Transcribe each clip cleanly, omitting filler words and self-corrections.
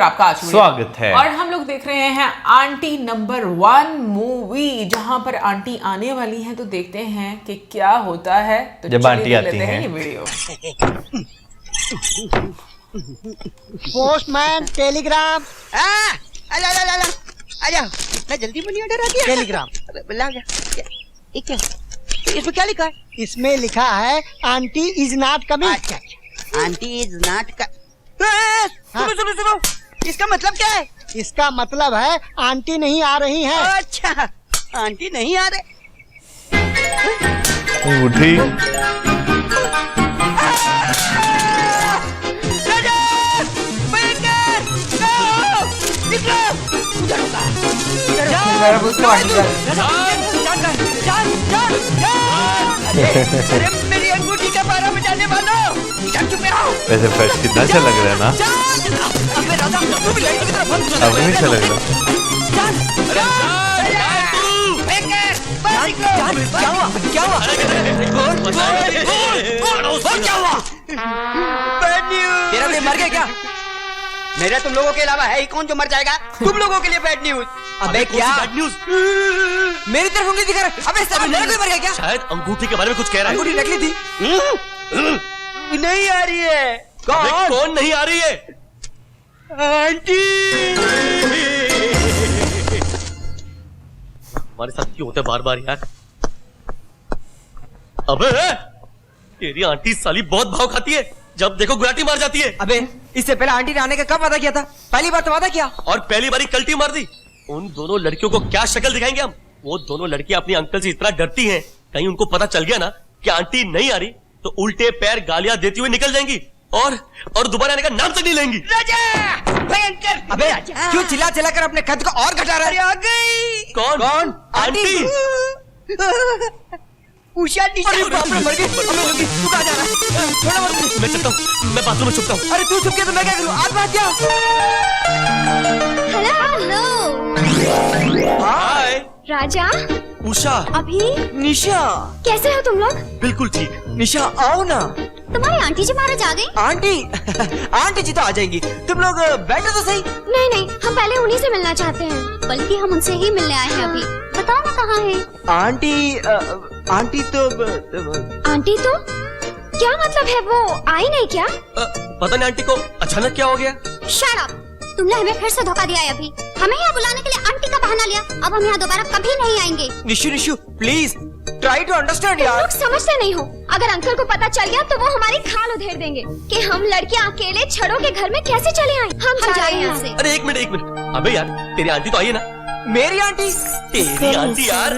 और आपका आज स्वागत है। और हम लोग देख रहे हैं आंटी नंबर 1 मूवी, जहां पर आंटी आने वाली है। तो देखते हैं कि क्या होता है। तो जब आंटी आती है ये वीडियो। Postman Telegram. आजा इतना जल्दी मनी ऑर्डर आ गया। टेलीग्राम ला गया। ये क्या इसमें क्या लिखा है? इसमें लिखा है आंटी इज नॉट कमिंग। अच्छा आंटी इज नॉट का। सुनो सुनो सुनो, इसका मतलब क्या है? इसका मतलब है आंटी नहीं आ रही है। अच्छा आंटी नहीं आ रहे। उठी अरे मेरी अंगूठी का पारा बजाने वालों, चुप रहो। वैसे फर्श कितना अच्छा लग रहा है ना। अबे राजा तू भी लाइट की तरफ बंद कर। अब नहीं अच्छा लग रहा। क्या हुआ? तेरा भी मर गया क्या? मेरे तुम लोगों के अलावा है ही कौन जो मर जाएगा? तुम लोगों के लिए बैड न्यूज। अबे क्या बैड न्यूज? मेरी तरफ उंगली दिखा रहा है। अबे सब मेरा कोई मर गया क्या? शायद अंगूठी के बारे में कुछ कह रहा है। अंगूठी नकली थी। नहीं आ रही है। कौन नहीं आ रही है? आंटी। हमारे साथ क्यों होता है बार बार यार? अबे तेरी आंटी साली बहुत भाव खाती है, जब देखो गुलाटी मार जाती है। अबे इससे पहले आंटी ने आने का कब वादा किया था? पहली बार तो वादा किया और पहली बारी कल्टी मार दी। उन दोनों लड़कियों को क्या शक्ल दिखाएंगे हम? वो दोनों लड़कियां अपनी अंकल से इतना डरती हैं, कहीं उनको पता चल गया ना कि आंटी नहीं आ रही तो उल्टे पैर गालियां देती हुई निकल जाएंगी और दोबारा आने का नाम तक नहीं लेंगी। राजा भयंकर। अबे क्यों चिल्ला चिल्ला कर अपने कद को और घटा रहा है? आ गई। कौन? आंटी। उषा अरे बाप रे, मर गई। तू कहाँ जा रहा है? थोड़ा बहुत मैं चलता हूँ, मैं बाथरूम में छुपता हूँ। अरे तू छुप गया तो मैं क्या करूँ? आत्महत्या। हेलो हाय राजा। उषा। अभी निशा कैसे हो तुम लोग? बिल्कुल ठीक। निशा आओ ना। तुम्हारी आंटी जी महाराज आ गई? आंटी जी तो आ जाएंगी, तुम लोग बैठो तो सही। नहीं नहीं, हम पहले उन्हीं से मिलना चाहते हैं, बल्कि हम उनसे ही मिलने आए हैं अभी। बताओ ना कहाँ है आंटी? आंटी तो आंटी तो क्या मतलब है? वो आई नहीं क्या? पता नहीं आंटी को अचानक क्या हो गया। Shut up! तुमने हमें फिर से धोखा दिया है। अभी हमें यहाँ बुलाने के लिए आंटी का बहाना लिया। अब हम यहाँ दोबारा कभी नहीं आएंगे। Nishu please try to understand तुम यार। लोग समझते नहीं हो। अगर अंकल को पता चल गया तो वो हमारी खाल उधेड़ देंगे कि हम लड़कियाँ अकेले छड़ों के घर में कैसे चले आए। हम जा रहे हैं यहाँ से। अरे एक मिनट। अबे यार तेरी आंटी तो आई है ना? मेरी आंटी? तेरी आंटी यार।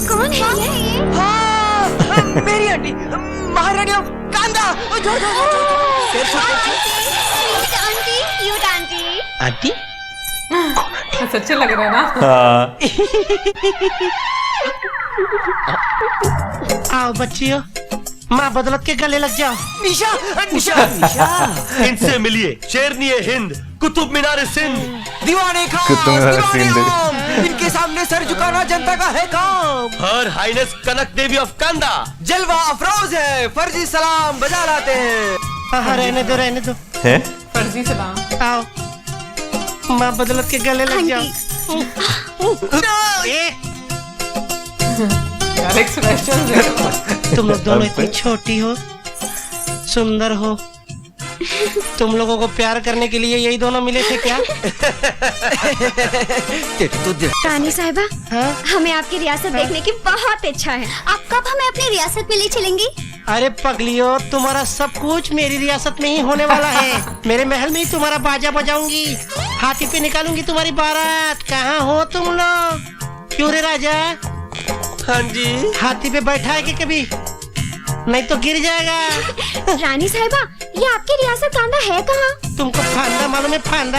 कौन है ये? हाँ मेरी आंटी, महारानी ऑफ कांदा। Aunty, cute aunty. आंटी सच्चे लग रहे हैं ना। हाँ। आओ बच्चियों, माँ बदौलत के गले लग जाओ। निशा निशा निशा। इनसे मिलिए शेरनी हिंद, कुतुब मीनार सिंध, दीवाने खास, कुतुब मीनार दीवाने सिंध। आम। इनके सामने सर झुकाना जनता का है काम। हर हाइनेस कनक देवी ऑफ कांदा। जलवा अफरोज है, फर्जी सलाम बजा लाते हैं। हाँ रहने दो। है? फर्जी सलाम। आओ माँ बदौलत के गले लग जाओ। यार एक्सप्रेशंस देखो। तुम लोग दोनों इतनी छोटी हो, सुंदर हो, तुम लोगों को प्यार करने के लिए यही दोनों मिले थे क्या? रानी साहिबा, हाँ? हमें आपकी रियासत देखने की बहुत इच्छा है। आप कब हमें अपनी रियासत में ले चलेंगी? अरे पगलियो, तुम्हारा सब कुछ मेरी रियासत में ही होने वाला है। मेरे महल में ही तुम्हारा बाजा बजाऊंगी, हाथी पे निकालूंगी तुम्हारी बारात। कहाँ हो तुम लोग? क्यों रे राजा? हाँ जी। हाथी पे बैठा है कि कभी? नहीं तो गिर जाएगा। रानी साहिबा, ये आपकी रियासत कांदा है कहाँ? तुमको फांदा मालूम है? फांदा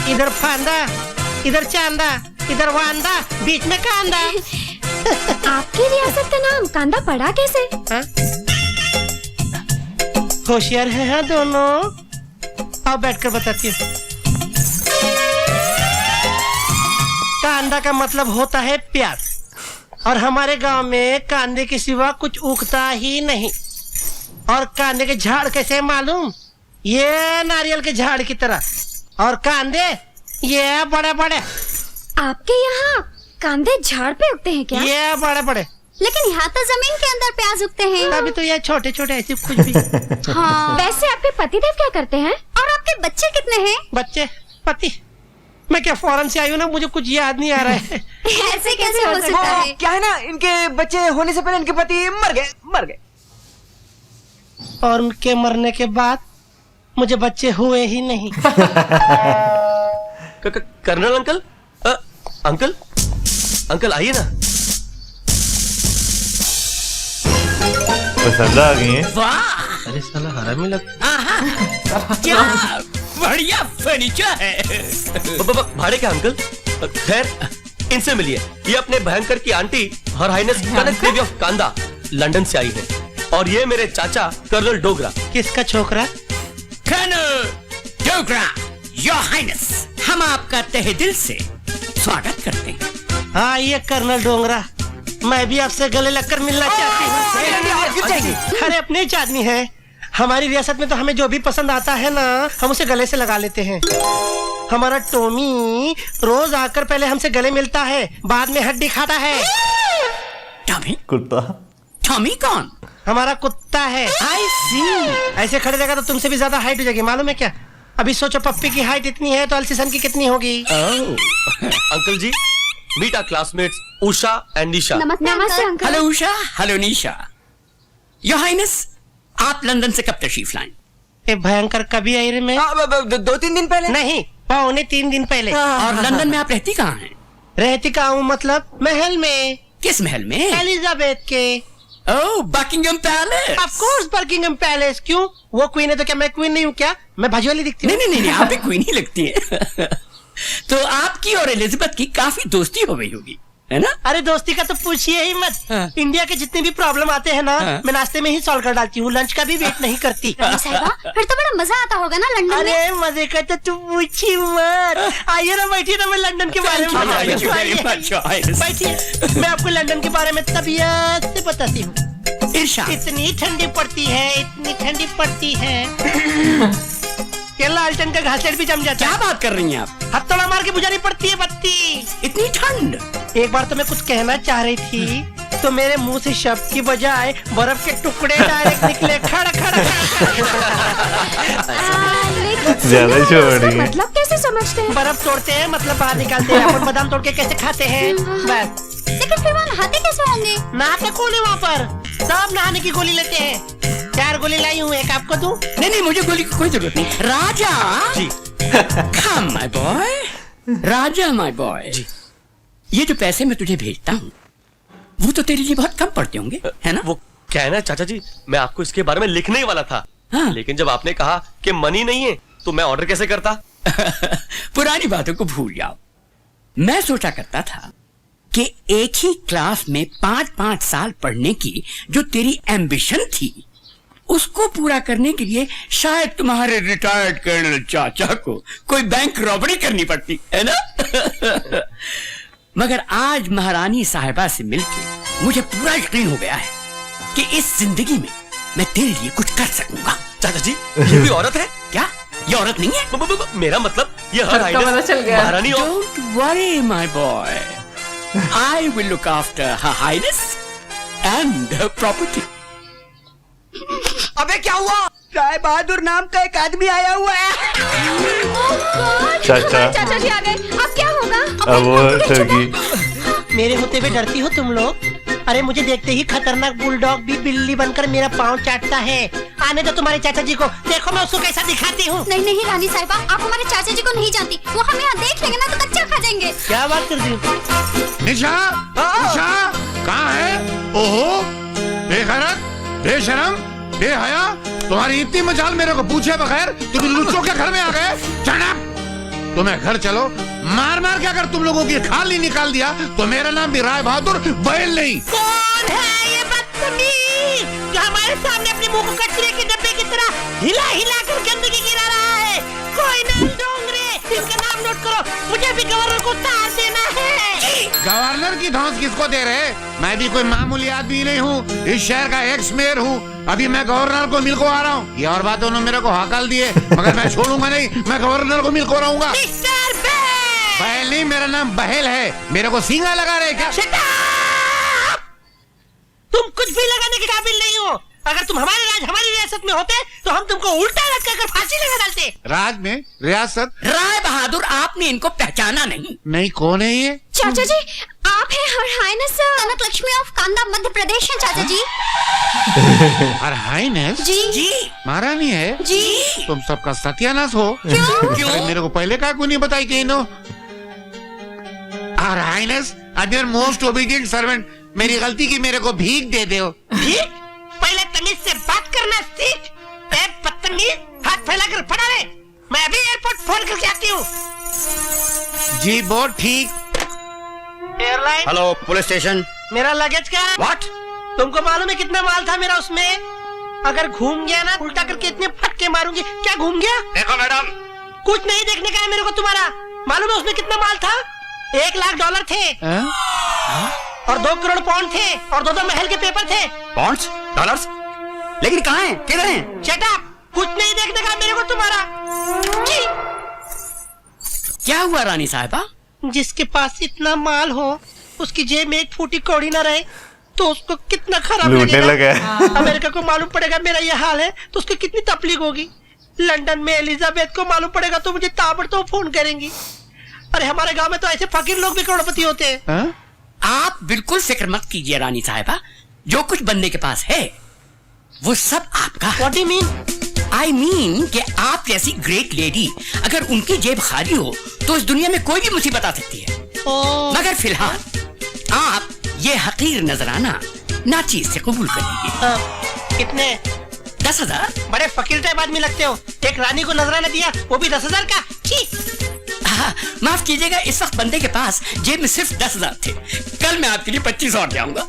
इधर, फांदा इधर, चांदा इधर, वांदा बीच में कांदा। आपकी रियासत का नाम कांदा पड़ा कैसे? होशियार है हाँ दोनों। आओ बैठकर बताती हूँ। कांदा का मतलब होता है प्यार, और हमारे गांव में कांदे के सिवा कुछ उगता ही नहीं। और कांदे के झाड़ कैसे मालूम? ये नारियल के झाड़ की तरह, और कांदे ये बड़े बड़े। आपके यहाँ कांदे झाड़ पे उगते हैं क्या? ये बड़े बड़े। लेकिन यहाँ तो जमीन के अंदर प्याज उगते हैं। अभी तो ये छोटे छोटे ऐसे कुछ भी। हाँ। वैसे आपके पतिदेव क्या करते हैं और आपके बच्चे कितने हैं? बच्चे पति, मैं क्या फॉरेन से आई हूँ ना, मुझे कुछ याद नहीं आ रहा है। ऐसे कैसे हो सकता है? क्या है ना, इनके बच्चे होने से पहले इनके पति मर गए। और उनके मरने के बाद मुझे बच्चे हुए ही नहीं। कर्नल अंकल, अंकल अंकल आइए ना। पसंद आ गई है। अरे साला हरामी लगता। क्या बढ़िया फर्नीचर है। भाड़े क्या अंकल? खैर इनसे मिलिए, ये अपने भयंकर की aunty her highness Kanak Devi of Kanda London से आई है, और ये मेरे चाचा कर्नल डोगरा। किसका छोकरा? कर्नल डोगरा, योर हाइनेस, हम आपका तहे दिल से स्वागत करते हैं। हाँ, ये कर्नल डोगरा, मैं भी आपसे गले लगकर मिलना चाहती हूँ। अरे अपने ही आदमी है, हमारी रियासत में तो हमें जो भी पसंद आता है ना, हम उसे गले से लगा लेते हैं। हमारा टॉमी रोज आकर पहले हमसे गले मिलता है, बाद में हड्डी खाता है। टॉमी? कुत्ता। टॉमी कौन? हमारा कुत्ता है। आई सी। ऐसे खड़े रहेगा तो तुमसे भी ज्यादा हाइट हो जाएगी, मालूम है क्या? अभी सोचो, पप्पी की हाइट इतनी है तो अल्सीसन की कितनी होगी? Uncle ji, meet our classmates Usha and Nisha. नमस्ते uncle. Hello Usha, hello Nisha. Your highness, आप लंदन से कब तशरीफ लाएं? ये भयंकर कभी आई रे मैं? 2-3 दिन पहले। नहीं, 3 दिन पहले। और लंदन में आप रहती कहाँ हैं? रहती कहाँ हूँ मतलब? महल में। किस महल में? एलिजाबेथ के। Oh, Buckingham Palace. Of course Buckingham Palace. क्यों, वो क्वीन है तो क्या मैं क्वीन नहीं हूँ क्या? मैं भजी वाली दिखती हूँ। नहीं, आप भी क्वीन ही लगती है। तो आपकी और एलिजाबेथ की काफी दोस्ती हो गई होगी, है ना? अरे दोस्ती का तो पूछिए ही मत। हाँ। इंडिया के जितने भी प्रॉब्लम आते हैं ना, हाँ। मैं नाश्ते में ही सॉल्व कर डालती हूँ, लंच का भी वेट नहीं करती। साहिबा, फिर तो बड़ा मजा आता होगा ना लंदन में। अरे मजे का तो तुम पूछी मत। आइए ना, बैठिए ना, मैं लंदन के बारे में Thank you very much, Your Highness. बैठिए, मैं आपको लंदन के बारे में तबीयत से बताती हूँ। इरशाद। इतनी ठंडी पड़ती है, इतनी ठंडी पड़ती है ये लालटेन का घासलेट भी जम जाता क्या है। बात कर रही हैं आप? हथौड़ा मार के बुझानी पड़ती है बत्ती। इतनी ठंड? एक बार तो मैं कुछ कहना चाह रही थी, तो मेरे मुंह से शब्द की बजाय बर्फ के टुकड़े डायरेक्ट निकले। खड़ खड़ ज्यादा छोड़ी। मतलब कैसे समझते हैं? बर्फ तोड़ते हैं मतलब बाहर निकालते हैं। अपन बादाम तोड़ के कैसे खाते हैं, बस। लेकिन फिर वहाँ नहाते कैसे होंगे? नहाते गोली वहाँ पर, सब नहाने की गोली लेते हैं। 4 गोली लाई हूँ, एक आपको दूं? नहीं, मुझे गोली की कोई जरूरत नहीं। Raja ji. Come my boy, Raja my boy. ये जो पैसे मैं तुझे भेजता हूँ, वो तो तेरे लिए बहुत कम पड़ते होंगे, है ना? वो क्या है ना चाचा जी, मैं आपको इसके बारे में लिखने ही वाला था। हाँ। लेकिन जब आपने कहा कि मनी नहीं है, तो मैं ऑर्डर कैसे करता? पुरानी बातों को भूल जाओ। मैं सोचा करता था कि एक ही क्लास में 5-5 साल पढ़ने की जो तेरी एम्बिशन थी, उसको पूरा करने के लिए शायद तुम्हारे रिटायर्ड कर्नल चाचा को कोई बैंक रॉबरी करनी पड़ती, है ना? मगर आज महारानी साहिबा से मिलके मुझे पूरा यकीन हो गया है कि इस जिंदगी में मैं तेरे लिए कुछ कर सकूंगा। चाचा जी, ये भी औरत है? क्या ये औरत नहीं है? मेरा मतलब ये हर सबका पता चल गया। महारानी और Don't worry, my boy. I will look after her highness and her property. अबे क्या हुआ? राय बहादुर नाम का एक आदमी आया हुआ है। चाचा। चाचा जी आ गए, अब क्या होगा? अब वो ठगी। मेरे होते हुए डरती हो तुम लोग? अरे मुझे देखते ही खतरनाक बुलडॉग भी बिल्ली बनकर मेरा पाँव चाटता है। आने दो तुम्हारे चाचा जी को, देखो मैं उसको कैसा दिखाती हूँ। नहीं रानी साहिबा, आप हमारे चाचा जी को नहीं जानती। वो हमें यहाँ देख लेंगे ना तो कच्चा खा जाएंगे। क्या बात कर रही हो? निशा, निशा, कहाँ है? ओहो, बेगैरत, बेशरम, बेहया, तुम्हारी इतनी मजाल मेरे को पूछे बगैर तुम लुच्चों के घर में आ गए। चढ़, तुम्हें घर चलो। मार मार के अगर तुम लोगों की खाल नहीं निकाल दिया तो मेरा नाम भी राय बहादुर बैल नहीं। कौन है ये बदतमीज जो हमारे सामने अपने मुंह को कचरे के डब्बे की तरह हिला हिला कर गंदगी गिरा रहा है? कोई नाम डोंगरे, इसका नाम नोट करो, मुझे भी गवर्नर को उतार देना है। गवर्नर की धौंस किसको दे रहे? मैं भी कोई मामूली आदमी नहीं हूँ, इस शहर का एक्स मेयर हूँ। अभी मैं गवर्नर को मिल को आ रहा हूँ। ये और बात उन्होंने मेरे को हकल दिए, मगर मैं छोड़ूंगा नहीं, मैं गवर्नर को मिल को रहूंगा। बहल नहीं, मेरा नाम बहल है। मेरे को सींगा लगा रहे क्या? तुम कुछ भी लगाने के काबिल नहीं हो। अगर तुम हमारे राज हमारी रियासत में होते तो हम तुमको उल्टा लटका कर फांसी लगा डालते। राज में रियासत? राय बहादुर, आपने इनको पहचाना नहीं? कौन है ये? चाचा जी, आप हैं हर हाइनेस कनक लक्ष्मी ऑफ कांदा मध्य प्रदेश है चाचा जी। हर हाइनेस? जी महारानी है जी। तुम सबका सत्यानाश हो। क्यों? अरे मेरे को पहले का क्यों नहीं बताई कि no? Her highness, I am most obedient servant. मेरी गलती की मेरे को भीख दे दो। भीख? पहले तमीज से बात करना सीख। बदतमीज, हाथ फैलाकर पड़ा रहे। मैं अभी एयरपोर्ट फोन करके आती हूँ। जी बहुत ठीक। एयरलाइन। Hello police station. मेरा लगेज का व्हाट? तुमको मालूम है कितना माल था मेरा उसमें? अगर घूम गया ना, उल्टा करके इतने फटके मारूंगी। क्या घूम गया? देखो मैडम, कुछ नहीं देखने का है मेरे को तुम्हारा। मालूम है उसमें कितना माल था? $1,00,000 थे और 2 करोड़ पाउंड थे और 2 महल के पेपर थे। पॉन्ड्स, डॉलर्स, लेकिन कहाँ हैं? किधर हैं? Shut up! कुछ नहीं देखने का मेरे को तुम्हारा। जी। क्या हुआ रानी साहिबा? जिसके पास इतना माल हो, उसकी जेब में एक फूटी कौड़ी न रहे तो उसको कितना खराब लूटने लगा। अमेरिका को मालूम पड़ेगा मेरा ये हाल है तो उसको कितनी तकलीफ होगी। लंदन में एलिजाबेथ को मालूम पड़ेगा तो मुझे ताबड़तोड़ फोन करेंगी। अरे हमारे गांव में तो ऐसे फकीर लोग भी करोड़पति होते हैं। आप बिल्कुल फिक्र मत कीजिए रानी साहिबा, जो कुछ बंदे के पास है वो सब आपका है। What do you mean? I mean कि आप जैसी ग्रेट लेडी अगर उनकी जेब खाली हो तो इस दुनिया में कोई भी मुसीबत आ सकती है। मगर फिलहाल आप ये हकीर नजराना नाचीज से कबूल कर लीजिए। कितने? 10,000। बड़े फकीर टाइप आदमी लगते हो। एक रानी को नजराना दिया, वो भी 10,000 का। माफ कीजिएगा, इस वक्त बंदे के पास जेब में सिर्फ 10,000 थे। कल मैं आपके लिए 25 और ले आऊंगा।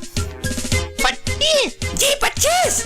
25? जी 25।